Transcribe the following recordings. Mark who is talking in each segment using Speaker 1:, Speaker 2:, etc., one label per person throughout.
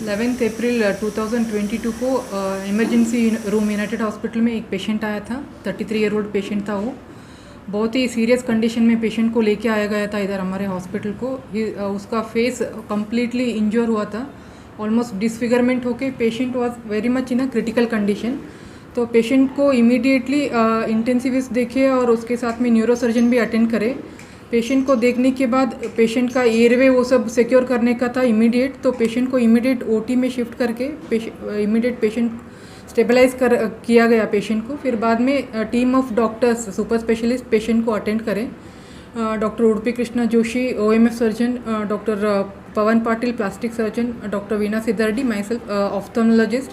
Speaker 1: 11 अप्रैल 2022 को emergency room United hospital में एक पेशेंट आया था। 33 ईयर ओल्ड पेशेंट था। वो बहुत ही सीरियस कंडीशन में पेशेंट को लेके आया गया था इधर हमारे हॉस्पिटल को। उसका फेस कम्प्लीटली इंजर हुआ था, ऑलमोस्ट डिसफिगरमेंट होके patient was very much in a critical condition. तो पेशेंट को इमीडिएटली इंटेंसिविस्ट देखे और उसके साथ में न्यूरोसर्जन भी अटेंड करे। पेशेंट को देखने के बाद पेशेंट का एयरवे वो सब सिक्योर करने का था इमीडिएट, तो पेशेंट को इमीडिएट ओटी में शिफ्ट करके इमीडिएट पेशेंट स्टेबलाइज किया गया पेशेंट को। फिर बाद में team of doctors super specialist patient को अटेंड करें। Doctor Udupi Krishna Joshi OMF surgeon, doctor Pawan Patil plastic surgeon, doctor Veena Siddhardi, myself ophthalmologist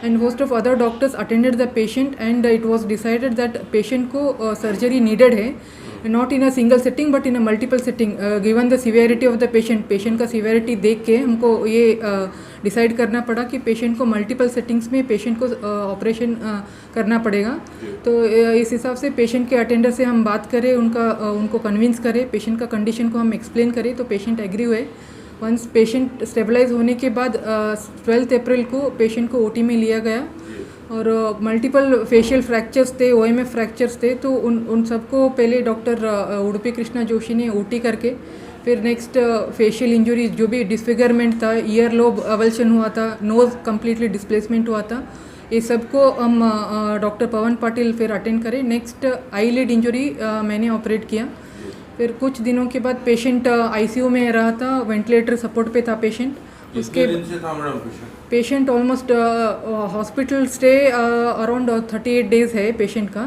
Speaker 1: and host of other doctors attended the patient, and it was decided that patient को surgery needed है, not in a single setting but in a multiple setting, given the severity of the patient का severity देख के हमको ये decide करना पड़ा कि पेशेंट को मल्टीपल सेटिंग्स में पेशेंट को ऑपरेशन करना पड़ेगा। तो इस हिसाब से पेशेंट के अटेंडर से हम बात करें, उनको कन्विंस करें, पेशेंट का कंडीशन को हम एक्सप्लेन करें, तो पेशेंट एग्री हुए। वंस पेशेंट स्टेबलाइज होने के बाद 12 अप्रैल को पेशेंट को ओटी में लिया गया और मल्टीपल फेशियल फ्रैक्चर्स थे, OMF फ्रैक्चर्स थे, तो उन सबको पहले डॉक्टर उडुपी कृष्णा जोशी ने ओटी करके फिर नेक्स्ट फेशियल इंजरीज जो भी डिसफिगरमेंट था, ईयर लोब अवल्शन हुआ था, नोज़ कम्प्लीटली डिस्प्लेसमेंट हुआ था, ये सबको हम डॉक्टर पवन पाटिल फिर अटेंड करें। नेक्स्ट आईलिड इंजरी मैंने ऑपरेट किया। फिर कुछ दिनों के बाद पेशेंट ICU में रहा था, वेंटिलेटर सपोर्ट पे था पेशेंट। उसके patient almost hospital stay around 38 days है पेशेंट का,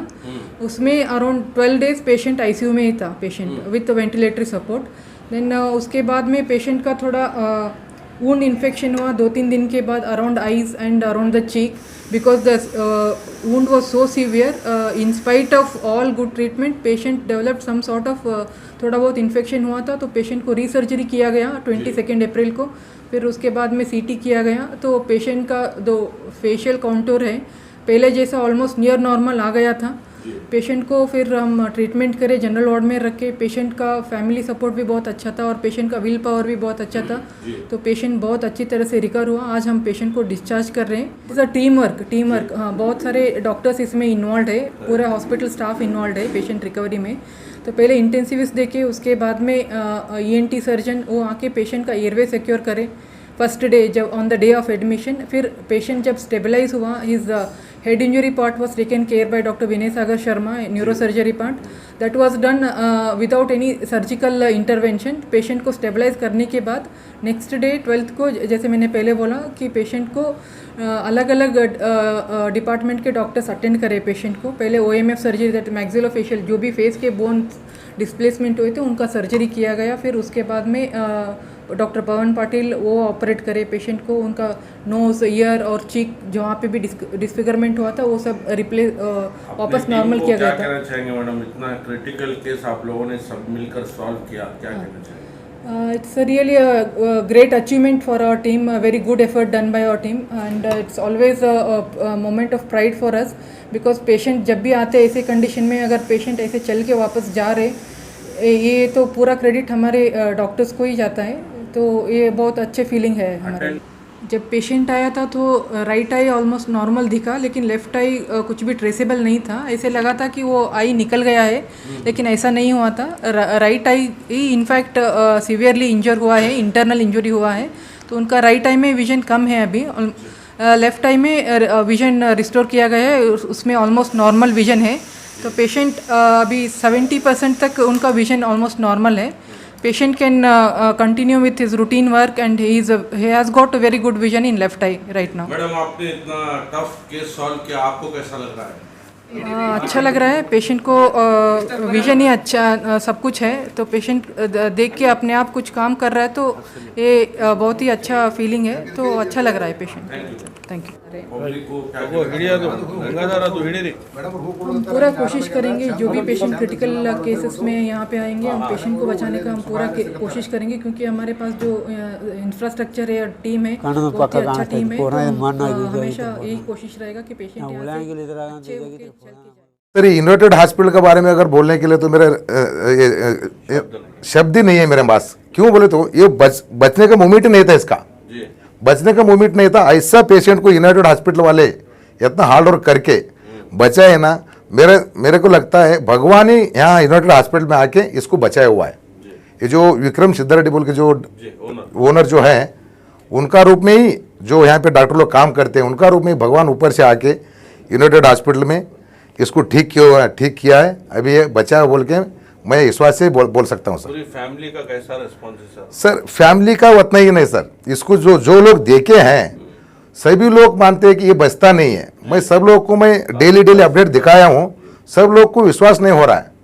Speaker 1: उसमें अराउंड 12 डेज पेशेंट ICU में ही था patient with ventilatory support. Then उसके बाद में पेशेंट का थोड़ा वुंड इन्फेक्शन हुआ 2-3 दिन के बाद around eyes and around the cheek, because the wound was so severe, in spite of all good treatment patient developed some sort of थोड़ा बहुत इन्फेक्शन हुआ था, तो पेशेंट को रीसर्जरी किया गया 22 अप्रैल को। फिर उसके बाद में CT किया गया, तो पेशेंट का जो फेशियल काउंटर है पहले जैसा ऑलमोस्ट नियर नॉर्मल आ गया था। पेशेंट को फिर हम ट्रीटमेंट करें, जनरल वार्ड में रखे। पेशेंट का फैमिली सपोर्ट भी बहुत अच्छा था और पेशेंट का विल पावर भी बहुत अच्छा था, तो पेशेंट बहुत अच्छी तरह से रिकवर हुआ। आज हम पेशेंट को डिस्चार्ज कर रहे हैं। इट्स अ टीम वर्क, हाँ, बहुत सारे डॉक्टर्स इसमें इन्वॉल्व है, पूरा हॉस्पिटल स्टाफ इन्वॉल्व है पेशेंट रिकवरी में। तो पहले इंटेंसिविस्ट देके उसके बाद में ENT सर्जन वो आके पेशेंट का एयरवे सिक्योर करे फर्स्ट डे, जब on the day of admission. फिर पेशेंट जब स्टेबलाइज हुआ, his head injury part was taken care by Dr. Vinay Sagar Sharma, neurosurgery part that was done without any surgical intervention। Patient को stabilise करने के बाद next day 12th को, जैसे मैंने पहले बोला कि पेशेंट को अलग अलग डिपार्टमेंट के डॉक्टर्स अटेंड करें पेशेंट को। पहले OMF सर्जरी, दैट मैक्सिलोफेशियल, जो भी फेस के बोन डिस्प्लेसमेंट हुए थे उनका सर्जरी किया गया। फिर उसके बाद में डॉक्टर पवन पाटिल वो ऑपरेट करे पेशेंट को, उनका नोज, ईयर और चीक जहाँ पे भी डिसफिगरमेंट हुआ था वो सब रिप्लेस वापस नॉर्मल किया गया था।
Speaker 2: क्या कहना चाहेंगे मैडम, इतना क्रिटिकल केस आप लोगों ने सब मिलकर सॉल्व किया, क्या कहना चाहेंगे?
Speaker 1: It's really a great achievement for our team, a very good effort done by our team, and it's always a moment of pride for us, because patient जब भी आते हैं ऐसे कंडीशन में, अगर पेशेंट ऐसे चल के वापस जा रहे, ये तो पूरा क्रेडिट हमारे डॉक्टर्स को ही जाता है, तो ये बहुत अच्छे फीलिंग है हमारे। जब पेशेंट आया था तो राइट आई ऑलमोस्ट नॉर्मल दिखा, लेकिन लेफ़्ट आई कुछ भी ट्रेसेबल नहीं था। ऐसे लगा था कि वो आई निकल गया है, लेकिन ऐसा नहीं हुआ था। राइट आई ही इनफैक्ट सीवियरली इंजर हुआ है, इंटरनल इंजरी हुआ है, तो उनका राइट आई में विजन कम है अभी। लेफ़्ट आई में विजन रिस्टोर किया गया है, उसमें ऑलमोस्ट नॉर्मल विजन है। तो पेशेंट अभी 70% तक उनका विजन ऑलमोस्ट नॉर्मल है। Patient can continue with his routine work, and he has got a very good vision in left eye right now.
Speaker 2: Madam, आपने इतना टफ केस सॉल्व किया, आपको कैसा लग रहा है?
Speaker 1: अच्छा लग रहा है। पेशेंट को विजन ही अच्छा सब कुछ है, तो पेशेंट देख के अपने आप कुछ काम कर रहा है, तो ये बहुत ही अच्छा फीलिंग है, तो अच्छा लग रहा है पेशेंट। Thank you. हम पूरा कोशिश करेंगे, जो भी पेशेंट क्रिटिकल केसेस में यहाँ पे आएंगे, हम पेशेंट को बचाने का हम पूरा कोशिश करेंगे, क्योंकि हमारे पास जो इंफ्रास्ट्रक्चर है, टीम है, बहुत ही अच्छा टीम है, तो हमेशा यही कोशिश रहेगा कि पेशेंट यहाँ से
Speaker 3: सर, यूनाइटेड हॉस्पिटल के बारे में अगर बोलने के लिए तो मेरे शब्द ही नहीं है मेरे पास। क्यों बोले तो ये बचने का मोमेंट ही नहीं था इसका। बचने का मूवमेंट नहीं था। ऐसा पेशेंट को यूनाइटेड हॉस्पिटल वाले इतना हार्ड वर्क करके बचाए ना, मेरे को लगता है भगवान ही यहाँ यूनाइटेड हॉस्पिटल में आके इसको बचाया हुआ है। ये जो विक्रम सिद्धारेड्डी बोल के जो ओनर जो है, उनका रूप में ही जो यहाँ पे डॉक्टर लोग काम करते हैं, उनका रूप में ही भगवान ऊपर से आके यूनाइटेड हॉस्पिटल में इसको ठीक किया है। अभी ये बचा बोल के मैं विश्वास से बोल सकता हूँ सर।
Speaker 2: पूरी फैमिली का कैसा रिस्पॉन्स है सर?
Speaker 3: सर फैमिली का उतना ही नहीं सर, इसको जो लोग देखे हैं सभी लोग मानते हैं कि ये बचता नहीं है। मैं सब लोग को मैं डेली अपडेट दिखाया हूँ, सब लोग को विश्वास नहीं हो रहा है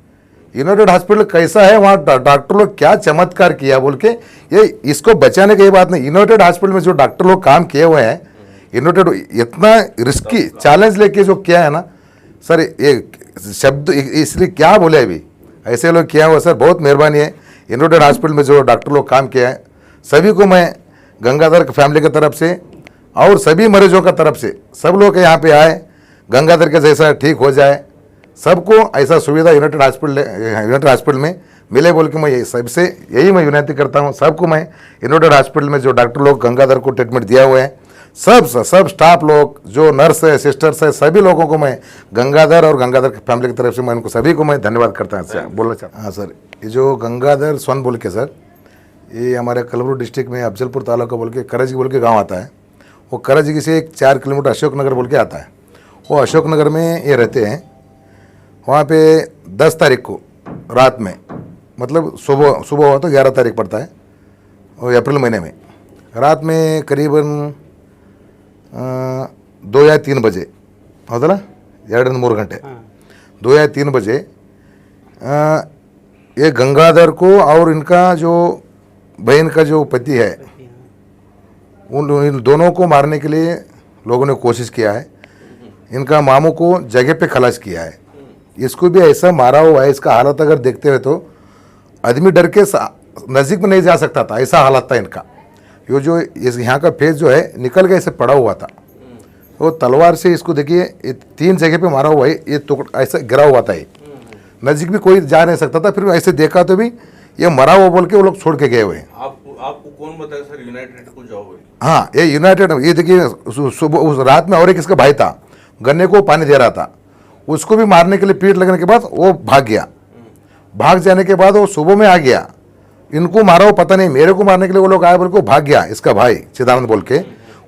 Speaker 3: यूनाइटेड हॉस्पिटल कैसा है, वहाँ डॉक्टर लोग क्या चमत्कार किया बोल के। ये इसको बचाने की बात नहीं, यूनाइटेड हॉस्पिटल में जो डॉक्टर लोग काम किए हुए हैं, यूनाइटेड इतना रिस्की चैलेंज लेके जो किया है ना सर, ये शब्द इसलिए क्या बोले अभी, ऐसे लोग किया हुआ सर, बहुत मेहरबानी है। यूनाइटेड हॉस्पिटल में जो डॉक्टर लोग काम किया है सभी को मैं गंगाधर फैमिली की तरफ से और सभी मरीजों का तरफ से सब लोग यहाँ पे आए, गंगाधर के जैसा ठीक हो जाए, सबको ऐसा सुविधा यूनाइटेड हॉस्पिटल में मिले बोल के मैं सबसे यही मैं विनती करता हूँ। सबको मैं यूनाइटेड हॉस्पिटल में जो डॉक्टर लोग गंगाधर को ट्रीटमेंट दिया हुआ है, सब स्टाफ लोग जो नर्स है, सिस्टर्स है, सभी लोगों को मैं गंगाधर और गंगाधर की फैमिली की तरफ से मैं उनको सभी को मैं धन्यवाद करता हूँ बोलना चाहता हूँ। हाँ सर, ये जो गंगाधर स्वर्ण बोल के सर, ये हमारे कलबुर्गी डिस्ट्रिक्ट में अफजलपुर तालुका बोल के करजी बोल के गाँव आता है। वो करजी से 4 किलोमीटर अशोक नगर बोल के आता है। वो अशोक नगर में ये रहते हैं। वहाँ पे 10 तारीख को रात में, मतलब सुबह हुआ तो 11 तारीख पड़ता है, और अप्रैल महीने में रात में करीबन 2 या 3 बजे होता ना, 2-3 घंटे 2 या 3 बजे ये गंगाधर को और इनका जो बहन का जो पति है, उन दोनों को मारने के लिए लोगों ने कोशिश किया है। इनका मामू को जगह पे खलास किया है, इसको भी ऐसा मारा हुआ है। इसका हालत अगर देखते हुए तो आदमी डर के नज़दीक में नहीं जा सकता था, ऐसा हालत था इनका। ये जो यहाँ का फेस जो है निकल के ऐसे पड़ा हुआ था। वो तलवार से इसको देखिए 3 जगह पे मारा हुआ है, ये टुकड़ा ऐसा गिरा हुआ था। ये नज़दीक भी कोई जा नहीं सकता था, फिर ऐसे देखा तो भी ये मरा हुआ बोल के वो लोग छोड़ के गए हुए हैं।
Speaker 2: आपको कौन बताया सर यूनाइटेड को जाओगे?
Speaker 3: हाँ, ये यूनाइटेड, ये देखिए सुबह उस रात में और एक इसका भाई था, गन्ने को पानी दे रहा था, उसको भी मारने के लिए पीठ लगने के बाद वो भाग गया। भाग जाने के बाद वो सुबह में आ गया, इनको मारा हो पता नहीं, मेरे को मारने के लिए वो लोग आए बोल के भाग गया। इसका भाई चिदानंद बोल के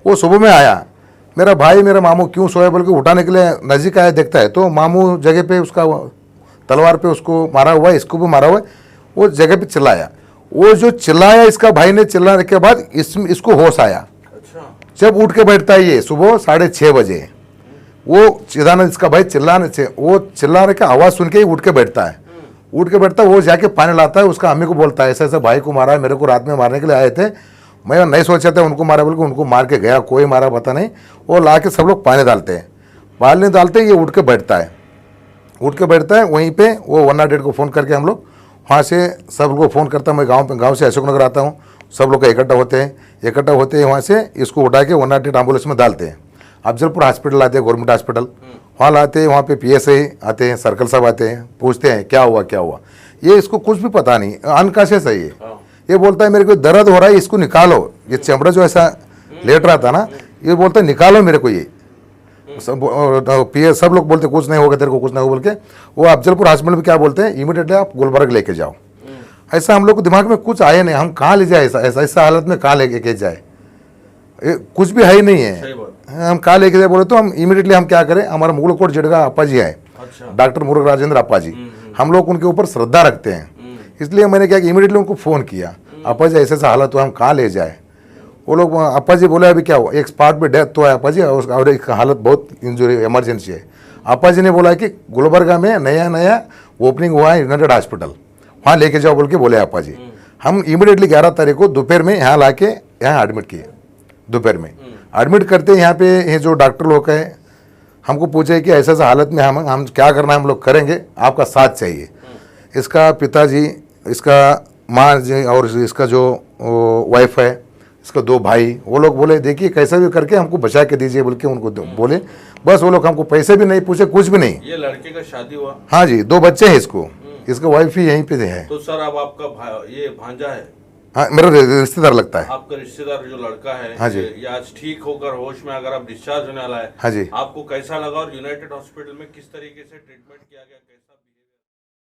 Speaker 3: वो सुबह में आया, मेरा भाई मेरा मामू क्यों सोया बोल के उठाने के लिए नज़दीक आया, देखता है तो मामू जगह पे उसका तलवार पे उसको मारा हुआ है, इसको भी मारा हुआ है। वो जगह पे चिल्लाया, वो जो चिल्लाया इसका भाई ने, चिल्लाने के बाद इसको होश आया।
Speaker 2: अच्छा।
Speaker 3: जब उठ के बैठता है ये सुबह 6:30 बजे, वो चिदानंद इसका भाई चिल्लाने की आवाज़ सुन के ही उठ के बैठता है। उठ के बैठता है, वो जाके पानी लाता है, उसका अम्मी को बोलता है ऐसा ऐसा भाई को मारा है, मेरे को रात में मारने के लिए आए थे, मैं नहीं सोचा था उनको मारा बोल के, उनको मार के गया, कोई मारा पता नहीं। वो ला के सब लोग पानी डालते हैं, पानी डालते ये उठ के बैठता है, वहीं पे वो 108 को फ़ोन करके हम लोग वहाँ से सब लोग को फ़ोन करता है। मैं गाँव से अशोक नगर आता हूँ, सब लोग इकट्ठा होते हैं वहाँ से इसको उठा के 108 एम्बुलेंस में डालते हैं। अफजलपुर हॉस्पिटल आते हैं, गवर्नमेंट हॉस्पिटल, वहाँ लाते हैं। वहाँ पे PSI आते हैं, सर्कल साहब आते हैं, पूछते हैं क्या हुआ। ये इसको कुछ भी पता नहीं, अनकॉन्शियस है ये बोलता है मेरे को दर्द हो रहा है, इसको निकालो। ये चमड़ा जो ऐसा लेट रहा था ना, ये बोलता है निकालो मेरे को। ये सब लोग बोलते कुछ नहीं होगा तेरे को, कुछ नहीं होगा बोल के। वो अफजलपुर हॉस्पिटल में क्या बोलते हैं, इमीडिएटली आप गुलबर्ग लेके जाओ। ऐसा हम लोग को दिमाग में कुछ आया नहीं, हम कहाँ ले जाए, ऐसा हालत में कहाँ लेके जाए, कुछ भी है ही नहीं है। हम कहाँ लेके जाए बोले तो हम इमीडिएटली हम क्या करें, हमारा मुगलकोट जड़गा अप्पा जी है, डॉक्टर मुरुग राजेंद्र अप्पा जी, हम लोग उनके ऊपर श्रद्धा रखते हैं, इसलिए मैंने क्या कि इमीडिएटली उनको फ़ोन किया, अप्पा जी ऐसा हालत हुआ, हम कहाँ ले जाए। वो लोग अप्पा जी बोले अभी क्या हुआ, एक स्पॉट पे डेथ तो है अप्पा जी, और एक हालत बहुत इंजरी इमरजेंसी है। अप्पा जी ने बोला कि गुलबर्गा में नया ओपनिंग हुआ है यूनाइटेड हॉस्पिटल, वहाँ लेके जाओ बोल के बोले अप्पा जी। हम इमीडिएटली 11 तारीख को दोपहर में यहाँ ला के यहाँ एडमिट किए। दोपहर में एडमिट करते यहाँ पे ये जो डॉक्टर लोग हैं हमको पूछे कि ऐसा हालत में हम क्या करना है, हम लोग करेंगे, आपका साथ चाहिए। इसका पिताजी, इसका माँ जी और इसका जो वाइफ है, इसका 2 भाई, वो लोग बोले देखिए कैसा भी करके हमको बचा के दीजिए बोल के उनको बोले। बस वो लोग हमको पैसे भी नहीं पूछे, कुछ भी नहीं।
Speaker 2: ये लड़के का शादी हुआ? हाँ
Speaker 3: जी, 2 बच्चे हैं इसको, इसका वाइफ ही यहीं पे है।
Speaker 2: तो सर अब आपका ये भांजा है?
Speaker 3: हाँ मेरा रिश्तेदार लगता है।
Speaker 2: आपका रिश्तेदार जो लड़का है,
Speaker 3: हाँ जी।
Speaker 2: ये आज ठीक होकर होश में अगर आप डिस्चार्ज होने वाला है,
Speaker 3: हाँ जी।
Speaker 2: आपको कैसा लगा और यूनाइटेड हॉस्पिटल में किस तरीके से ट्रीटमेंट किया गया, कैसा